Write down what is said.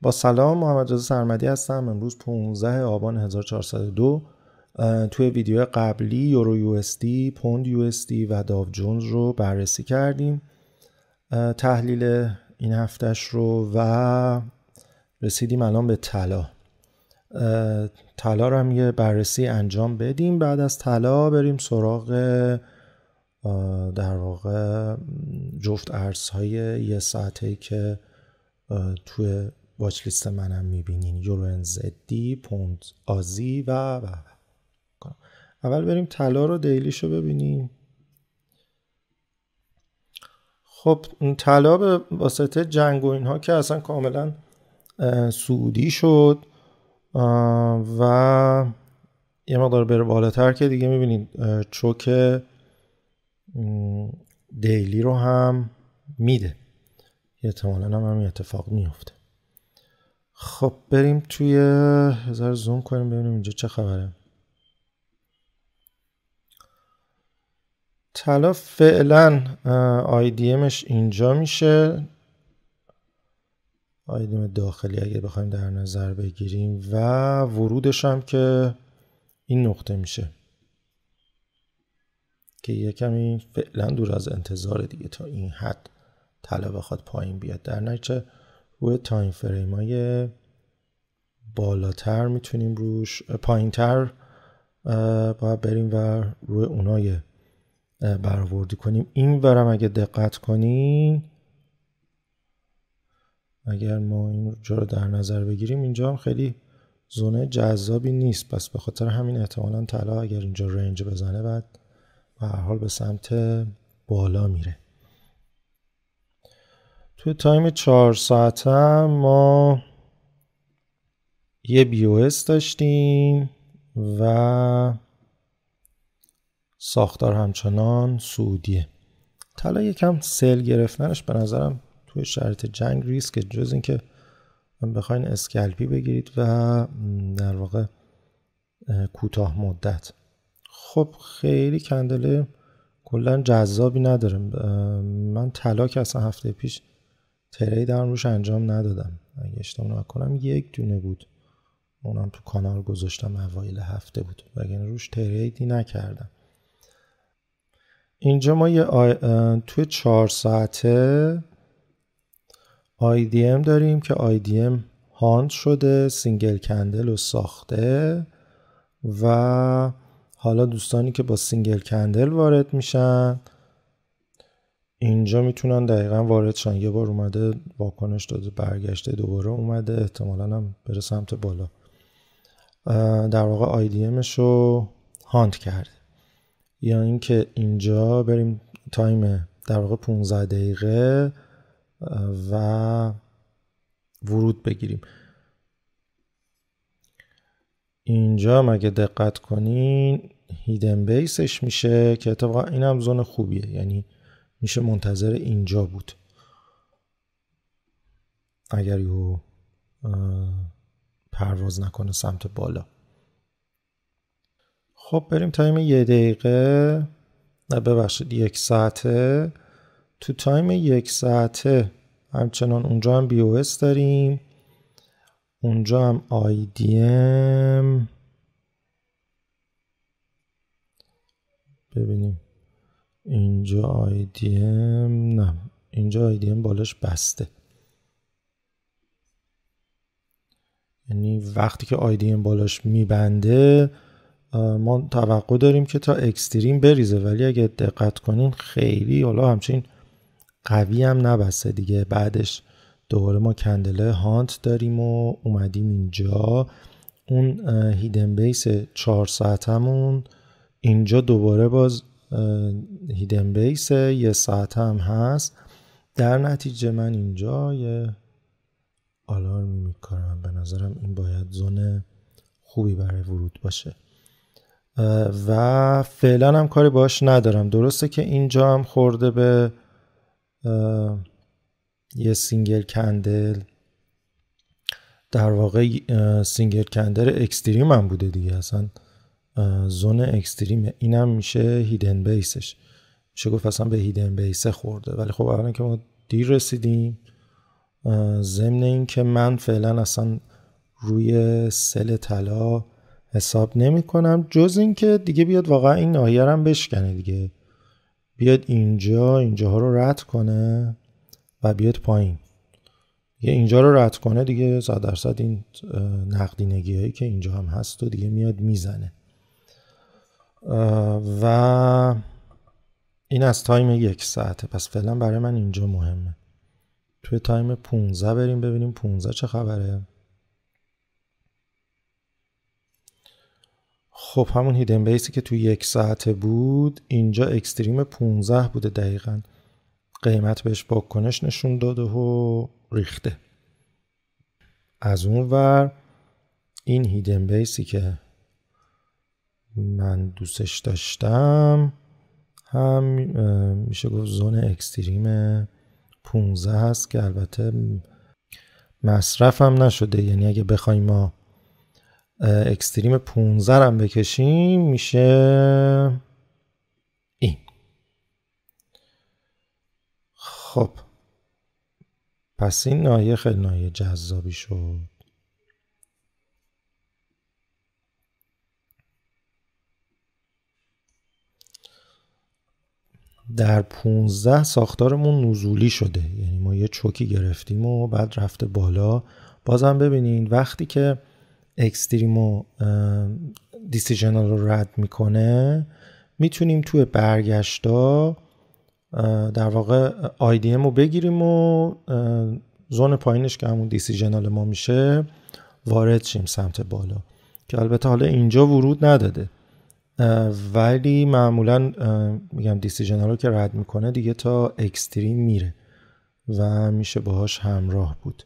با سلام، محمد رضا سرمدی هستم. امروز 15 آبان 1402 توی ویدیو قبلی یورو یو اس دی، پوند یو اس دی و داو جونز رو بررسی کردیم، تحلیل این هفتهش رو، و رسیدیم الان به طلا. طلا رو هم یه بررسی انجام بدیم. بعد از طلا بریم سراغ در واقع جفت ارزهای یه ساعته‌ای که توی واچ لیست منم میبینین، یورو انزدی، پوند آزی و اول بریم طلا رو دیلیشو ببینیم. خب طلا به واسطه جنگ و اینها که اصلا کاملا سعودی شد و یه مقدار بره بالاتر که دیگه میبینید چوک دیلی رو هم میده، احتمالاً هم همین اتفاق میفته. خب بریم توی هزار زوم کنیم ببینیم اینجا چه خبره. طلا فعلا IDMش اینجا میشه، IDM داخلی اگه بخوایم در نظر بگیریم، و ورودش هم که این نقطه میشه که یه کمی فعلا دور از انتظار دیگه تا این حد طلا بخواد پایین بیاد. در نتیجه روی تایم فریم های بالاتر میتونیم روش، پایین تر باید بریم و روی اونای برآوردی کنیم. این ورم اگه دقت کنین، اگر ما این جا رو در نظر بگیریم، اینجا هم خیلی زونه جذابی نیست، پس به خاطر همین احتمالاً طلا اگر اینجا رنج بزنه بعد به هر حال به سمت بالا میره. توی تایم 4 ساعته ما یه BOS داشتیم و ساختار همچنان سعودیه. طلا یکم سیل گرفتنش به نظرم توی شرایط جنگ ریسک، جز این که بخواین اسکلپی بگیرید و در واقع کوتاه مدت. خب خیلی کندله کلا جذابی نداره. من طلا که اصلا هفته پیش ترید هم روش انجام ندادم، اگه اشتباه نکنم یک دونه بود، اونم تو کانال گذاشتم اوایل هفته بود، وگرنه روش تریدی نکردم. اینجا ما توی 4 ساعته IDM داریم که IDM هاند شده، سینگل کندل رو ساخته و حالا دوستانی که با سینگل کندل وارد میشن اینجا میتونن دقیقا وارد شن. یه بار اومده واکنش داده، برگشته، دوباره اومده، احتمالاً هم بره سمت بالا. در واقع IDMش رو هاند کرده. یا اینکه اینجا بریم تایم در واقع 15 دقیقه و ورود بگیریم. اینجا مگه دقت کنین هیدن بیسش میشه که اتفاقا این هم زون خوبیه، یعنی میشه منتظر اینجا بود اگر یو پرواز نکنه سمت بالا. خب بریم تایم 1 دقیقه، نه ببخشید 1 ساعته. تو تایم 1 ساعته همچنان اونجا هم BOS داریم، اونجا هم IDM. ببینیم اینجا IDM، نه اینجا IDM بالاش بسته، یعنی وقتی که IDM بالاش میبنده ما توقع داریم که تا اکستریم بریزه، ولی اگه دقت کنین خیلی حالا همچین قوی هم نبسته دیگه. بعدش دوباره ما کندله هانت داریم و اومدیم اینجا، اون هیدن بیس 4 ساعتمون اینجا دوباره باز هیدن بیس 1 ساعت هم هست. در نتیجه من اینجا یه آلارمی میکنم، به نظرم این باید زون خوبی برای ورود باشه و فعلا هم کاری باش ندارم. درسته که اینجا هم خورده به یه سینگل کندل، در واقع سینگل کندل اکستریم هم بوده دیگه، اصلا زون اکستریم، اینم میشه هیدن بیسش، میشه گفت اصلا به هیدن بیس خورده. ولی خب اولا که ما دیر رسیدیم ضمن این که من فعلا اصلا روی سل طلا حساب نمی کنم، جز این که دیگه بیاد واقعا این ناحیه رو هم بشکنه دیگه، بیاد اینجاها رو رد کنه و بیاد پایین. دیگه اینجا رو رد کنه دیگه 100% این نقدینگی هایی که اینجا هم هست و دیگه میاد میزنه. و این از تایم 1 ساعته، پس فعلا برای من اینجا مهمه. توی تایم 15 بریم ببینیم 15 چه خبره. خب همون هیدن بیسی که توی 1 ساعته بود اینجا اکستریم 15 بوده دقیقاً، قیمت بهش واکنش نشون داده و ریخته. از اون ور این هیدن بیسی که من دوستش داشتم هم میشه گفت زون اکستریم 15 هست که البته مصرف هم نشده، یعنی اگه بخوایم ما اکستریم 15 هم بکشیم میشه این. خب پس این ناحیه خیلی ناحیه جذابی شد. در 15 ساختارمون نزولی شده، یعنی ما یه چوکی گرفتیم و بعد رفته بالا. بازم ببینین وقتی که اکستریم و دیسیژنال رو رد میکنه میتونیم توی برگشتا در واقع آیدیم رو بگیریم و زون پایینش که همون دیسیژنال ما میشه وارد شیم سمت بالا، که البته حالا اینجا ورود نداده ولی معمولا میگم دیسیژنال رو که رد میکنه دیگه تا اکستریم میره و میشه باهاش همراه بود.